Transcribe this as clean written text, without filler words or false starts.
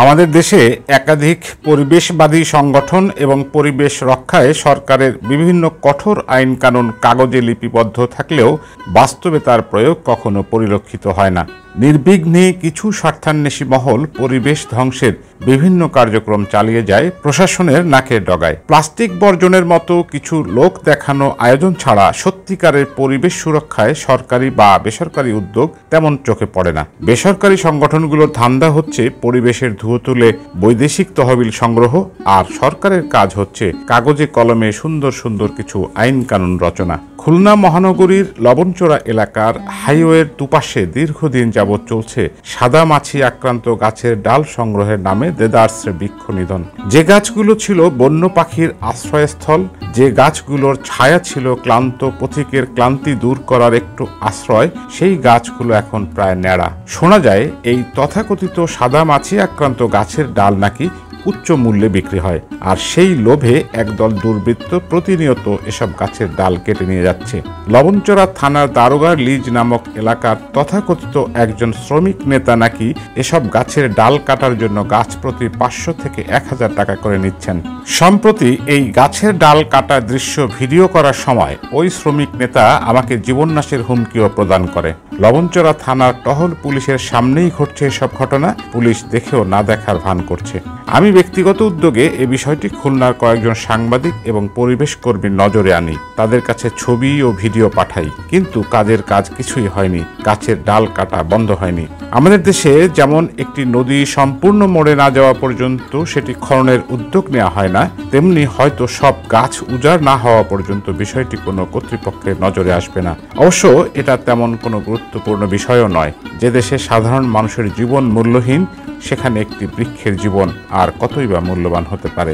আমাদের দেশে একাধিক পরিবেশবাদী সংগঠন এবং পরিবেশ রক্ষায় সরকারের বিভিন্ন কঠোর আইন কানুন কাগজে লিপিবদ্ধ থাকলেও বাস্তবে তার প্রয়োগ কখনো পরিলক্ষিত হয় না। নির্বিঘ্নে কিছু স্বার্থান্বেষী মহল পরিবেশ ধ্বংসের বিভিন্ন কার্যক্রম চালিয়ে যায় প্রশাসনের নাকের ডগায়। প্লাস্টিক বর্জনের মতো কিছু লোক দেখানো আয়োজন ছাড়া সত্যিকারের পরিবেশ সুরক্ষায় সরকারি বা বেসরকারি উদ্যোগ তেমন চোখে পড়ে না। বেসরকারি সংগঠনগুলোর ধান্দা হচ্ছে পরিবেশের ধুয়ো তুলে বৈদেশিক তহবিল সংগ্রহ, আর সরকারের কাজ হচ্ছে কাগজে কলমে সুন্দর সুন্দর কিছু আইন কানুন রচনা। খুলনা মহানগরীর লবণচোরা এলাকার হাইওয়ের দুপাশে দীর্ঘদিন যাবৎ চলছে সাদা মাছি আক্রান্ত গাছের ডাল সংগ্রহের নামে দেদারসে বৃক্ষ নিধন। যে গাছগুলো ছিল বন্য পাখির আশ্রয়স্থল, যে গাছগুলোর ছায়া ছিল ক্লান্ত পথিকের ক্লান্তি দূর করার একটু আশ্রয়, সেই গাছগুলো এখন প্রায় ন্যাড়া। শোনা যায় এই তথাকথিত সাদা মাছি আক্রান্ত গাছের ডাল নাকি উচ্চ মূল্যে বিক্রি হয়, আর সেই লোভে একদল দুর্বৃত্ত প্রতিনিয়ত এসব গাছের ডাল কেটে নিয়ে যাচ্ছে। লবণচোরা থানার দারোগার লিজ নামক এলাকার তথাকথিত একজন শ্রমিক নেতা নাকি এসব গাছের ডাল কাটার জন্য গাছ প্রতি 500 থেকে 1000 টাকা করে নিচ্ছেন। সম্প্রতি এই গাছের ডাল কাটার দৃশ্য ভিডিও করার সময় ওই শ্রমিক নেতা আমাকে জীবননাশের হুমকিও প্রদান করে। লবণচোরা থানার টহল পুলিশের সামনেই ঘটছে এসব ঘটনা, পুলিশ দেখেও না দেখার ভান করছে। আমি ব্যক্তিগত উদ্যোগে এ বিষয়টি খুলনার কয়েকজন সাংবাদিক এবং পরিবেশ কর্মীর নজরে আনি, তাদের কাছে ছবি ও ভিডিও পাঠাই, কিন্তু কাজের কাজ কিছুই হয়নি। গাছের ডাল কাটা বন্ধ হয়নি। আমাদের দেশে যেমন একটি নদী সম্পূর্ণ মরে না যাওয়া পর্যন্ত সেটি খননের উদ্যোগ নেওয়া হয় না, তেমনি হয়তো সব গাছ উজাড় না হওয়া পর্যন্ত বিষয়টি কোনো কর্তৃপক্ষের নজরে আসবে না। অবশ্য এটা তেমন কোনো গুরুত্বপূর্ণ বিষয়ও নয়। যে দেশে সাধারণ মানুষের জীবন মূল্যহীন, সেখানে একটি বৃক্ষের জীবন আর কতই বা মূল্যবান হতে পারে।